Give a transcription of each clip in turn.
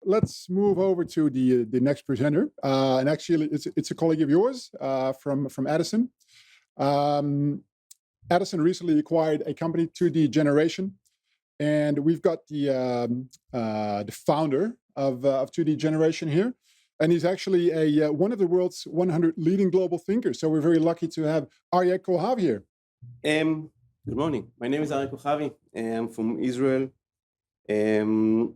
let's move over to the next presenter. And actually, it's a colleague of yours from Adisyn. Adisyn recently acquired a company, 2D Generation, and we've got the founder of 2D Generation here, and he's actually one of the world's 100 leading global thinkers. So we're very lucky to have Arye Kohavi here. Good morning. My name is Arye Kohavi. I'm from Israel, and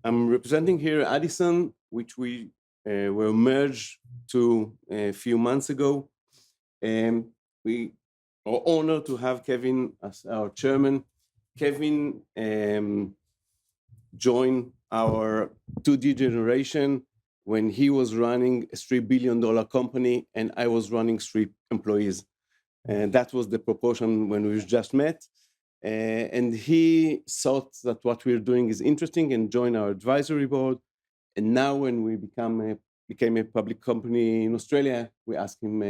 I'm representing here Adisyn, which we were merged to a few months ago. We are honored to have Kevin as our chairman. Kevin joined our 2D Generation when he was running a $3 billion company and I was running 3 employees. And that was the proportion when we just met. And he thought that what we're doing is interesting and joined our advisory board. And now when we became a public company in Australia, we asked him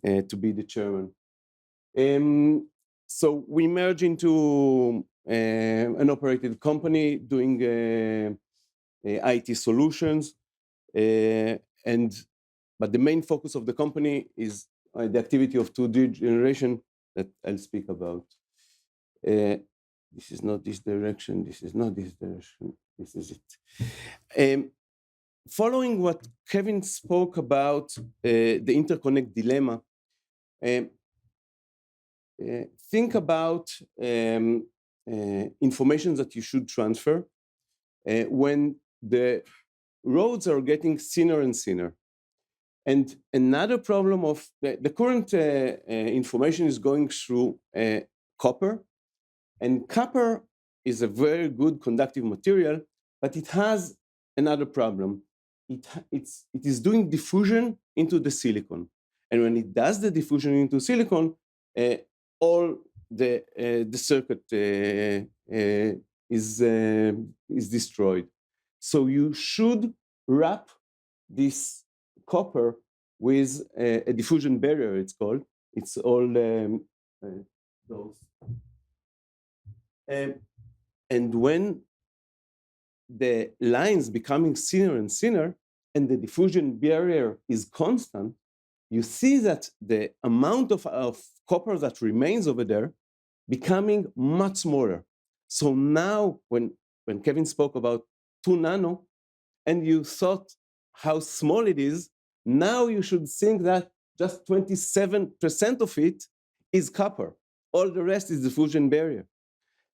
to be the chairman. So we merged into an operated company doing IT solutions. But the main focus of the company is the activity of 2D Generation that I'll speak about. This is not this direction, this is not this direction, this is it. Following what Kevin spoke about, the interconnect dilemma, think about information that you should transfer when the roads are getting thinner and thinner. And another problem of the current information is going through copper, and copper is a very good conductive material, but it has another problem. It is doing diffusion into the silicon, and when it does the diffusion into silicon, all the circuit is destroyed. So you should wrap this copper with a diffusion barrier, it's called. It's all those. And when the lines becoming thinner and thinner and the diffusion barrier is constant, you see that the amount of copper that remains over there becoming much smaller. So now when Kevin spoke about 2 nano and you thought how small it is, now you should think that just 27% of it is copper. All the rest is diffusion barrier.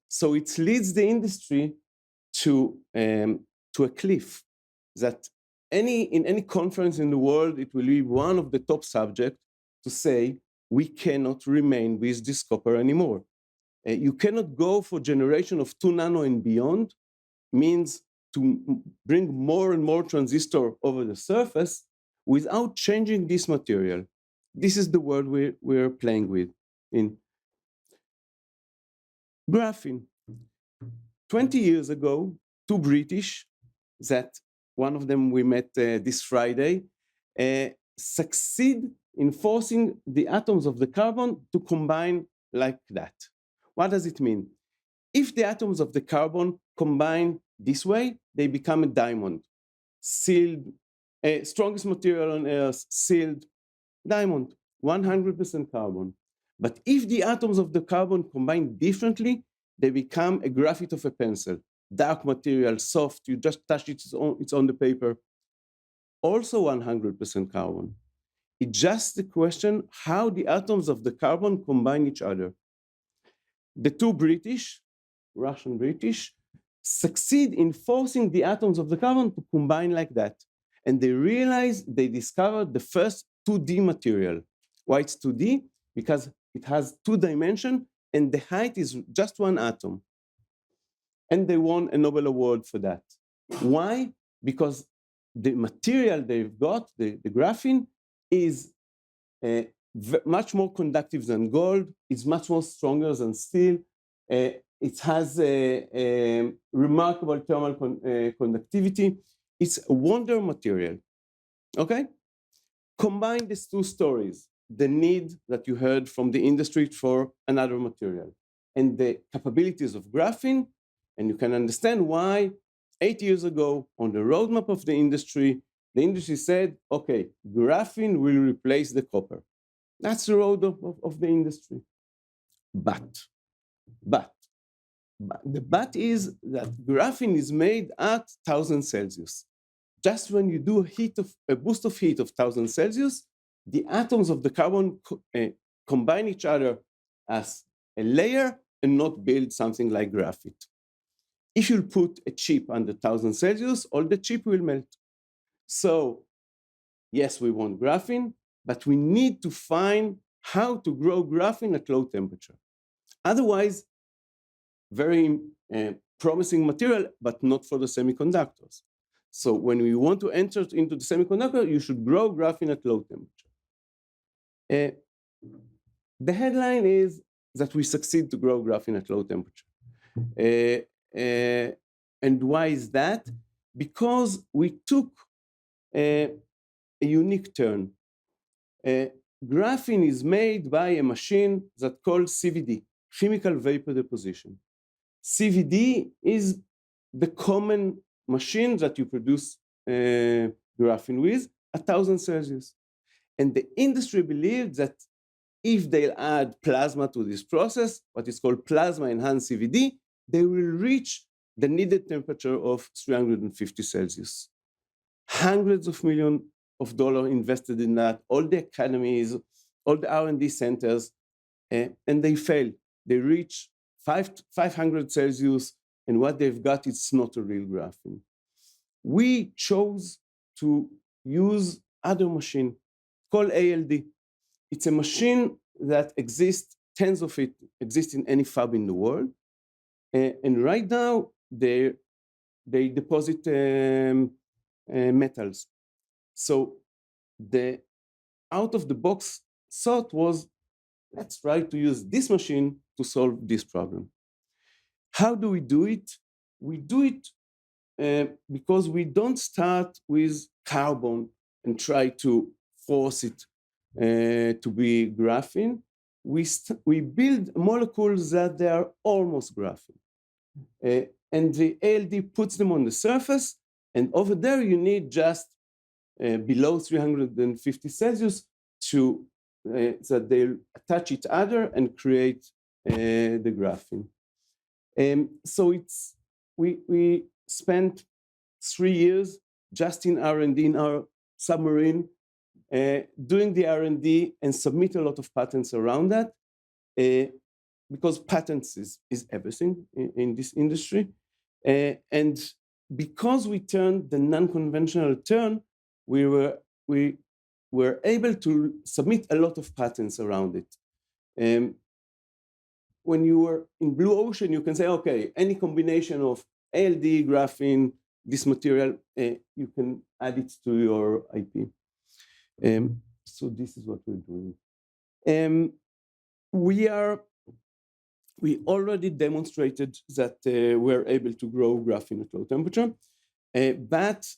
So it leads the industry to a cliff that in any conference in the world, it will be one of the top subjects to say, we cannot remain with this copper anymore. You cannot go for generation of 2 nano and beyond, means to bring more and more transistor over the surface without changing this material. This is the world we're playing with. In graphene. 20 years ago, 2 British, that one of them we met this Friday, succeed in forcing the atoms of the carbon to combine like that. What does it mean? If the atoms of the carbon combine this way, they become a diamond, sealed, strongest material on Earth, sealed diamond, 100% carbon. But if the atoms of the carbon combine differently, they become a graphite of a pencil, dark material, soft, you just touch it, it's on the paper. Also 100% carbon. It's just the question how the atoms of the carbon combine each other. The 2 British, Russian British, succeed in forcing the atoms of the carbon to combine like that. And they realized they discovered the first 2D material. Why it's 2D? Because it has 2 dimensions and the height is just 1 atom. And they won a Nobel Award for that. Why? Because the material they've got, the graphene, is much more conductive than gold. It's much more stronger than steel. It has a remarkable thermal conductivity. It's a wonder material, okay? Combine these 2 stories, the need that you heard from the industry for another material and the capabilities of graphene, and you can understand why 8 years ago, on the roadmap of the industry said, okay, graphene will replace the copper. That's the roadmap of the industry. But the but is that graphene is made at 1,000 Celsius. Just when you do a boost of heat of 1,000 Celsius, the atoms of the carbon combine each other as a layer and not build something like graphite. If you put a chip under 1,000 Celsius, all the chip will melt. So yes, we want graphene, but we need to find how to grow graphene at low temperature. Otherwise, very promising material, but not for the semiconductors. So when we want to enter into the semiconductor, you should grow graphene at low temperature. The headline is that we succeed to grow graphene at low temperature. And why is that? Because we took a unique turn. Graphene is made by a machine that's called CVD, chemical vapor deposition. CVD is the common machine that you produce graphene with at 1,000 Celsius. And the industry believes that if they'll add plasma to this process, what is called plasma-enhanced CVD, they will reach the needed temperature of 350 Celsius. Hundreds of millions of dollars invested in that, all the academies, all the R&D centers, and they failed. They reach 500 Celsius, and what they've got is not a real graphene. We chose to use other machine called ALD. It's a machine that exists, tens of it exist in any fab in the world. And right now, they deposit metals. So the out-of-the-box thought was, let's try to use this machine to solve this problem. How do we do it? We do it because we don't start with carbon and try to force it to be graphene. We build molecules that they are almost graphene. And the ALD puts them on the surface, and over there you need just below 350 Celsius to that they'll attach each other and create the graphene. So we spent 3 years just in R&D in our submarine, doing the R&D and submit a lot of patents around that, because patents is everything in this industry. And because we turned the non-conventional turn, we were able to submit a lot of patents around it. When you were in blue ocean, you can say, okay, any combination of ALD, graphene, this material, you can add it to your IP. So this is what we're doing. We already demonstrated that we're able to grow graphene at low temperature, but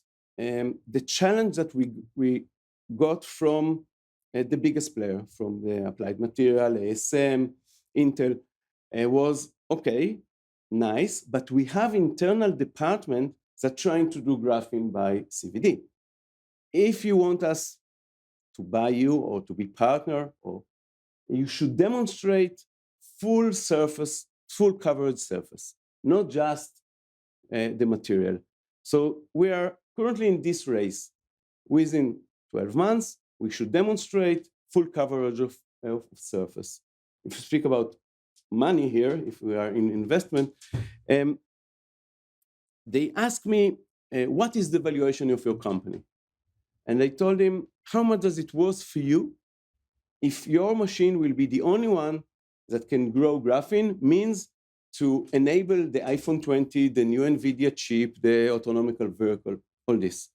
the challenge that we got from the biggest player, from the Applied Material, ASM, Intel, was, okay, nice, but we have internal department that trying to do graphene by CVD. If you want us to buy you or to be partner, or you should demonstrate full surface, full coverage surface, not just the material. So we are currently in this race. Within 12 months, we should demonstrate full coverage of surface. If you speak about money here, if we are in investment, they asked me, what is the valuation of your company? And I told him, how much does it worth for you if your machine will be the only one that can grow graphene, means to enable the iPhone 20, the new NVIDIA chip, the autonomous vehicle, all this.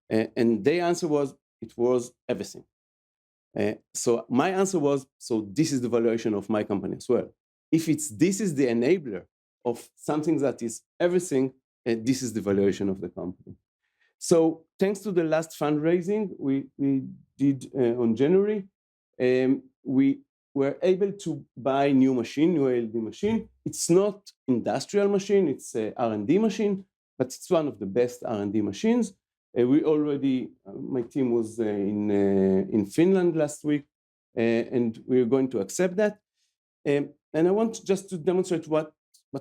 And their answer was, it was everything. So my answer was, so this is the valuation of my company as well. If this is the enabler of something that is everything, this is the valuation of the company. So thanks to the last fundraising we did on January, we were able to buy new ALD machine. It's not industrial machine, it's a R&D machine, but it's one of the best R&D machines. My team was in Finland last week, and we're going to accept that. And I want just to demonstrate what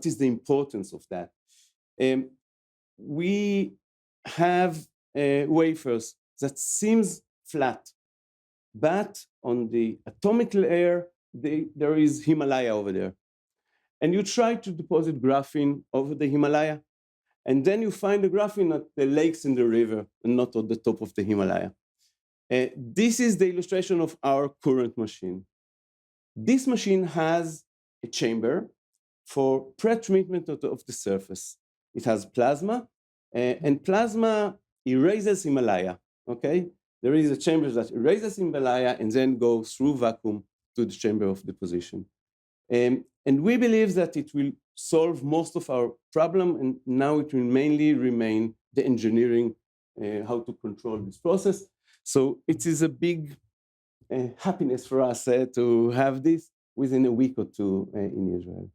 is the importance of that. We have wafers that seems flat, but on the atomic layer, there is Himalaya over there. And you try to deposit graphene over the Himalaya, and then you find the graphene at the lakes in the river and not at the top of the Himalaya. This is the illustration of our current machine. This machine has a chamber for pre-treatment of the surface. It has plasma, and plasma erases Himalaya, okay? There is a chamber that erases Himalaya and then goes through vacuum to the chamber of deposition. And we believe that it will solve most of our problem, and now it will mainly remain the engineering, how to control this process. So it is a big happiness for us to have this within a week or two in Israel.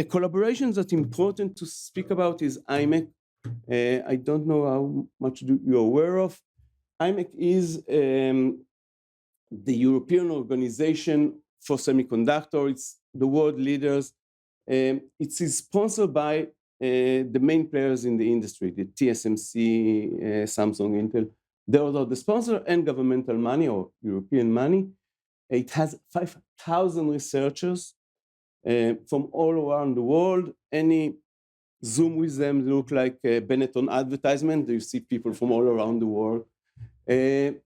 A collaboration that's important to speak about is IMEC. I don't know how much you're aware of. IMEC is the European organization for semiconductor. It's the world leaders. It is sponsored by the main players in the industry, the TSMC, Samsung, Intel. Those are the sponsor, and governmental money or European money. It has 5,000 researchers from all around the world. Any Zoom with them look like a Benetton advertisement. You see people from all around the world. And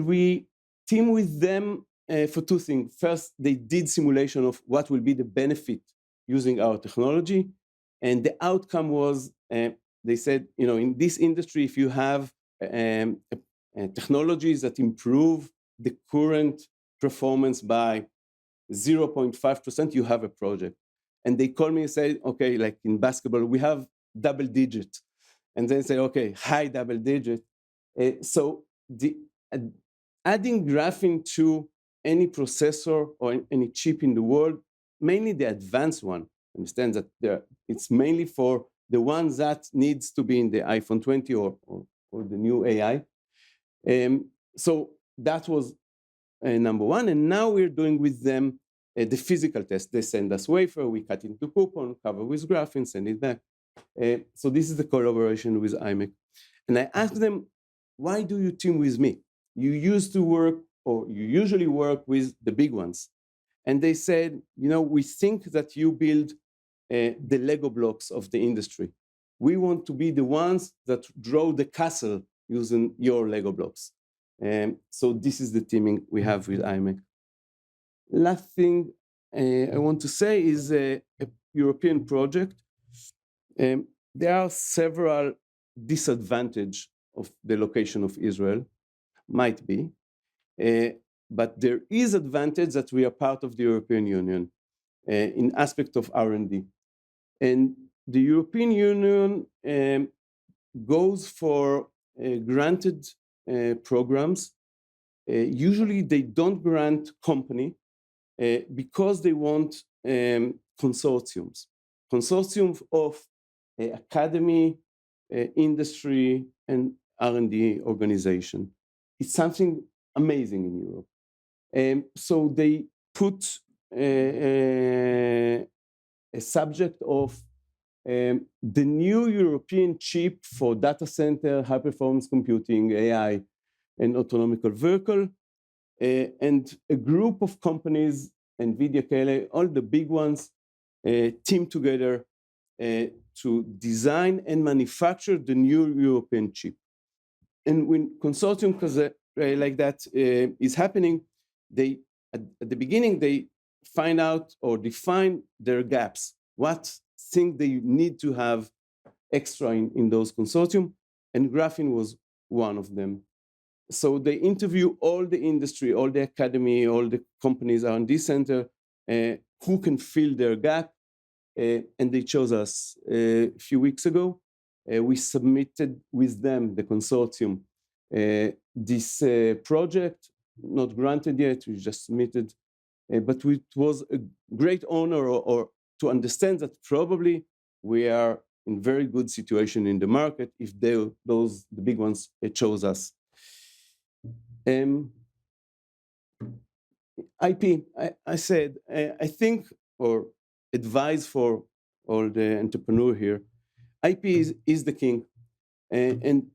we team with them for two things. First, they did simulation of what will be the benefit using our technology. And the outcome was, they said, in this industry, if you have technologies that improve the current performance by 0.5%, you have a project. And they call me and say, okay, like in basketball, we have double digit. And then say, okay, high double digit. So adding graphene to any processor or any chip in the world, mainly the advanced one, understand that it's mainly for the ones that needs to be in the iPhone 20 or the new AI. So that was number one. And now we're doing with them the physical test. They send us wafer, we cut into coupon, cover with graphene, send it back. So this is the collaboration with IMEC. And I asked them, why do you team with me? You used to work, or you usually work with the big ones. And they said, we think that you build the Lego blocks of the industry. We want to be the ones that draw the castle using your Lego blocks. So this is the teaming we have with IMEC. Last thing I want to say is a European project. There are several disadvantages of the location of Israel, might be, but there is advantage that we are part of the European Union in aspect of R&D. And the European Union goes for granted programs. Usually they don't grant company because they want consortiums of academy, industry, and R&D organization. It's something amazing in Europe. So they put a subject of the new European chip for data center, high performance computing, AI, and autonomous vehicle, and a group of companies, NVIDIA, KLA, all the big ones, team together to design and manufacture the new European chip. And when consortium like that is happening, they at the beginning they find out or define their gaps, what thing they need to have extra in those consortium, and graphene was one of them. So they interview all the industry, all the academy, all the companies R&D center who can fill their gap, and they chose us a few weeks ago. We submitted with them, the consortium, this project, not granted yet, we just submitted, but it was a great honor or to understand that probably we are in very good situation in the market if the big ones chose us. IP, I said, I think, or advise for all the entrepreneur here, IP is the king. And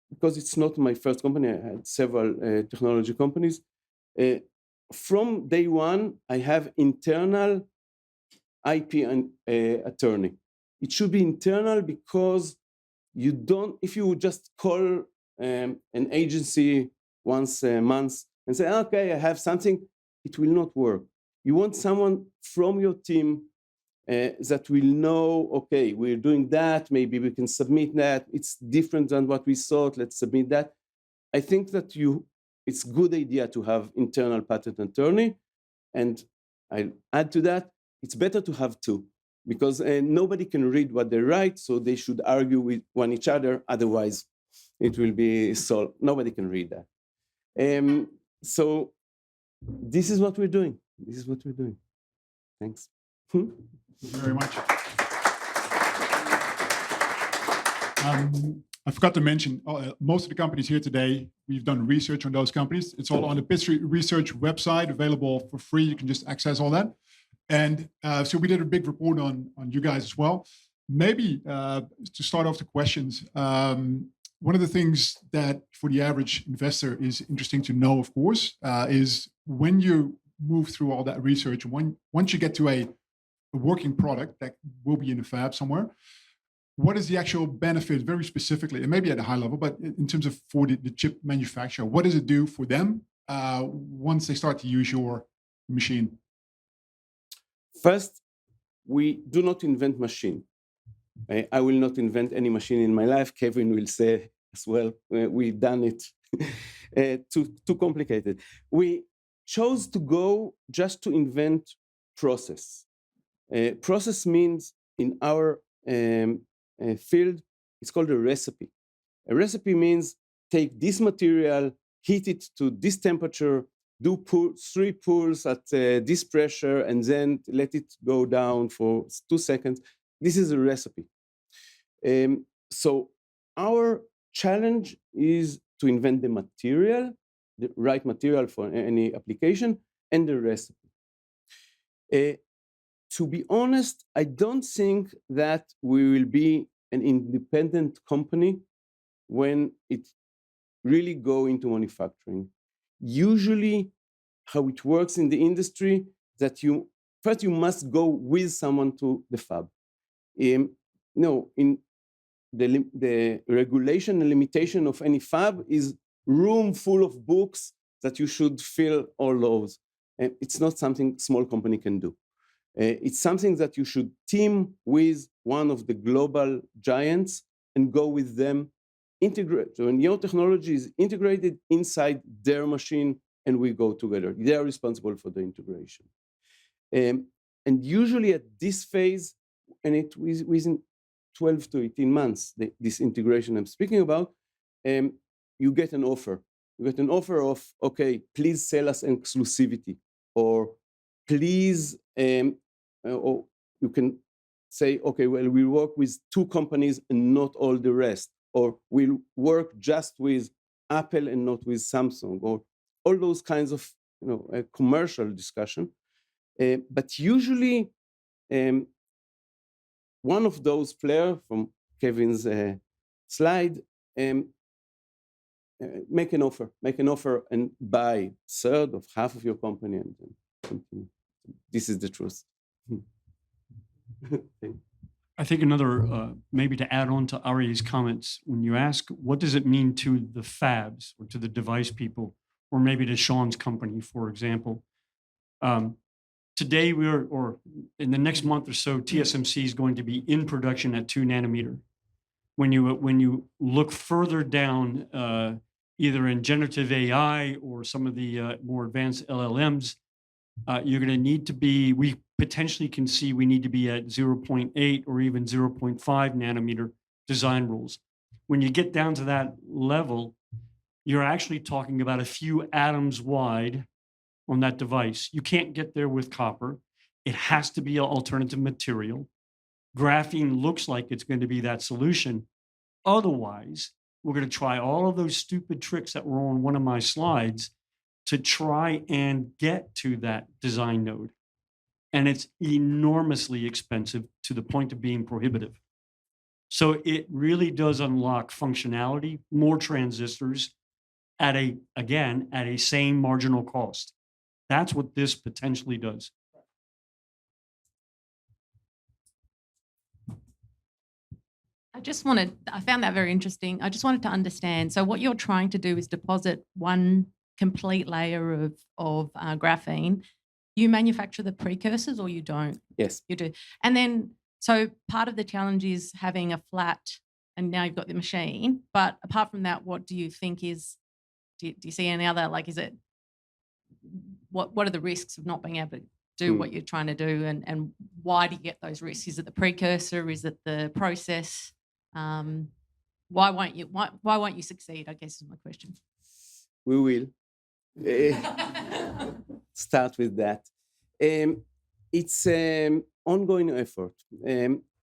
because it's not my first company, I had several technology companies. From day one, I have internal IP attorney. It should be internal because you don't, if you just call an agency once a month and say, okay, I have something, it will not work. You want someone from your team that will know, okay, we're doing that, maybe we can submit that, it's different than what we thought, let's submit that. I think that it's a good idea to have internal patent attorney, and I'll add to that, it's better to have two, because nobody can read what they write, so they should argue with each other, otherwise it will be solved. Nobody can read that. So this is what we're doing. This is what we're doing. Thanks. Thank you very much. I forgot to mention, most of the companies here today, we've done research on those companies. It's all on the Pitt Research website, available for free. You can just access all that. And so we did a big report on you guys as well. Maybe to start off the questions, one of the things that for the average investor is interesting to know, of course, is when you move through all that research, once you get to a working product that will be in a fab somewhere, what is the actual benefit very specifically, and maybe at a high level, but in terms of for the chip manufacturer, what does it do for them once they start to use your machine? First, we do not invent machine. I will not invent any machine in my life. Kevin will say as well, we've done it too complicated. We chose to go just to invent process. Process means in our field, it's called a recipe. A recipe means take this material, heat it to this temperature, do 3 pulls at this pressure, and then let it go down for 2 seconds. This is a recipe. So our challenge is to invent the material, the right material for any application, and the recipe. To be honest, I don't think that we will be an independent company when it really go into manufacturing. Usually, how it works in the industry, that first you must go with someone to the fab. In the regulation and limitation of any fab is room full of books that you should fill all those. And it's not something small company can do. It's something that you should team with one of the global giants and go with them, integrate. So when your technology is integrated inside their machine and we go together, they are responsible for the integration. And usually at this phase, and it was within 12 to 18 months, this integration I'm speaking about, you get an offer. You get an offer of, okay, please sell us exclusivity, or please, or you can say, okay, well, we'll work with 2 companies and not all the rest, or we'll work just with Apple and not with Samsung, or all those kinds of commercial discussion. But usually, one of those players from Kevin's slide make an offer and buy third of half of your company, and continue. This is the truth. I think another, maybe to add on to Arye's comments, when you ask, what does it mean to the fabs or to the device people, or maybe to Sean's company, for example, today or in the next month or so, TSMC is going to be in production at 2 nanometer. When you look further down, either in generative AI or some of the more advanced LLMs, you're going to need to be, we potentially can see we need to be at 0.8 or even 0.5 nanometer design rules. When you get down to that level, you're actually talking about a few atoms wide on that device. You can't get there with copper. It has to be an alternative material. Graphene looks like it's going to be that solution. Otherwise, we're going to try all of those stupid tricks that were on one of my slides to try and get to that design node. And it's enormously expensive to the point of being prohibitive. So it really does unlock functionality, more transistors at a same marginal cost. That's what this potentially does. I found that very interesting. I just wanted to understand. So what you're trying to do is deposit one complete layer of graphene. You manufacture the precursors or you don't? Yes. You do. And then, so part of the challenge is having a flat, and now you've got the machine. But apart from that, what do you think is, do you see any other, like, is it, what are the risks of not being able to do what you're trying to do? And why do you get those risks? Is it the precursor? Is it the process? Why won't you succeed, I guess is my question. We will. Start with that. It's an ongoing effort.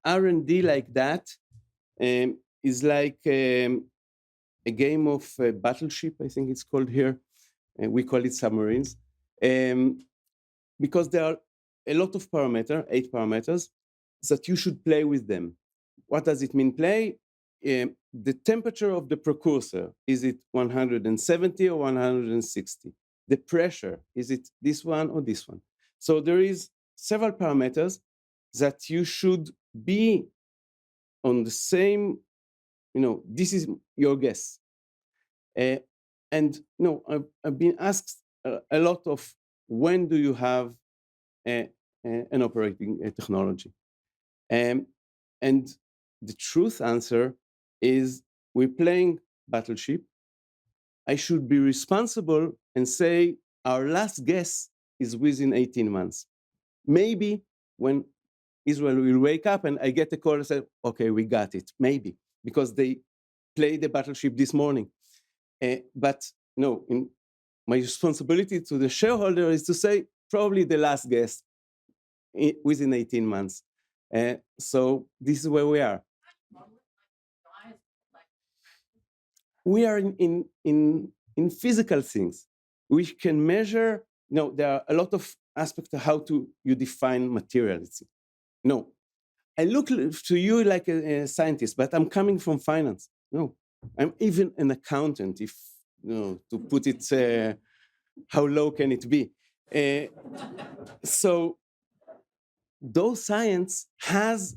R&D like that is like a game of battleship, I think it's called here. We call it submarines. Because there are a lot of parameters, 8 parameters, that you should play with them. What does it mean play? The temperature of the precursor, is it 170 or 160? The pressure, is it this one or this one? So there is several parameters that you should be on the same, this is your guess. And I've been asked a lot of when do you have an operating technology? And the truth answer is we're playing battleship. I should be responsible and say our last guess is within 18 months. Maybe when Israel will wake up and I get a call and say, okay, we got it, maybe, because they played the battleship this morning. But no, my responsibility to the shareholder is to say probably the last guess within 18 months. So this is where we are. We are in physical things. We can measure, there are a lot of aspects of how you define materiality. No, I look to you like a scientist, but I'm coming from finance. No, I'm even an accountant, if, to put it, how low can it be? So those science has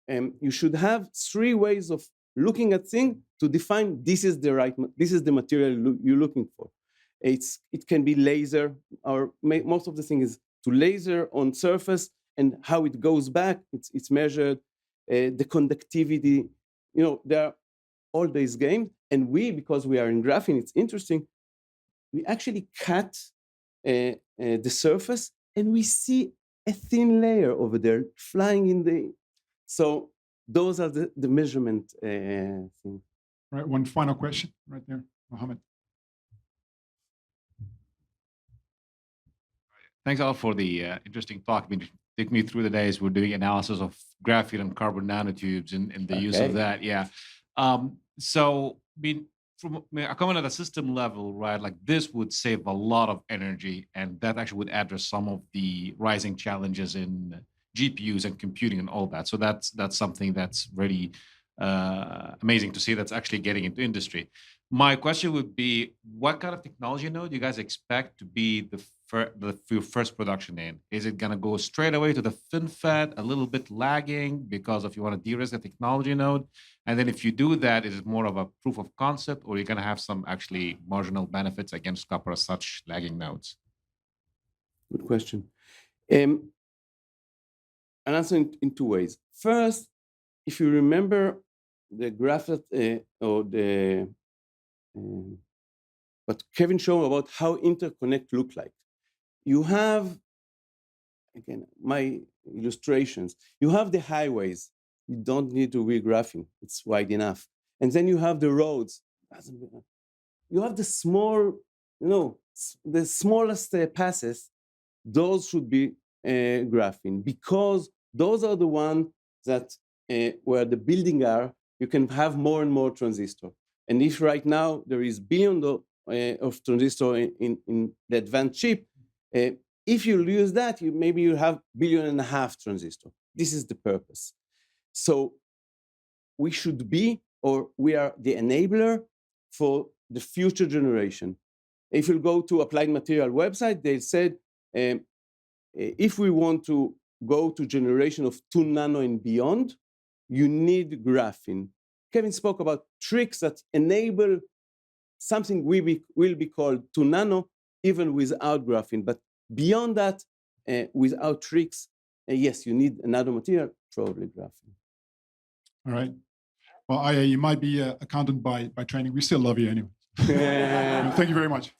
you should have 3 ways of looking at things to define this is the material you're looking for. It can be laser, or most of the thing is to laser on surface and how it goes back. It's measured, the conductivity. There are all these games, and because we are in graphene, it's interesting. We actually cut the surface, and we see a thin layer over there flying in the. So those are the measurement thing. Right. One final question right there, Mohammed. Thanks all for the interesting talk. Take me through the days we're doing analysis of graphene and carbon nanotubes and the use of that. Yeah. From a comment at a system level, right? Like this would save a lot of energy, and that actually would address some of the rising challenges in GPUs and computing and all that. So that's something that's really amazing to see that's actually getting into industry. My question would be, what kind of technology node do you guys expect to be your first production in? Is it going to go straight away to the FinFET, a little bit lagging because if you want to de-risk the technology node? And then if you do that, is it more of a proof of concept, or are you going to have some actually marginal benefits against copper as such lagging nodes? Good question. I'll answer in 2 ways. First, if you remember the graphite or the what Kevin showed about how interconnect look like. You have, again, my illustrations. You have the highways. You don't need to be graphene. It's wide enough. And then you have the roads. You have the small, the smallest passes. Those should be graphene, because Those are the ones that where the building are, you can have more and more transistor. And if right now there is billions of transistor in the advanced chip, if you use that, maybe you have 1.5 billion transistor. This is the purpose. So we should be, or we are the enabler for the future generation. If you go to Applied Material website, they said, if we want to go to generation of 2 nano and beyond, you need graphene. Kevin spoke about tricks that enable something will be called 2 nano, even without graphene. But beyond that, without tricks, yes, you need another material, probably graphene. All right. Well, Arye, you might be an accountant by training. We still love you anyway. Thank you very much.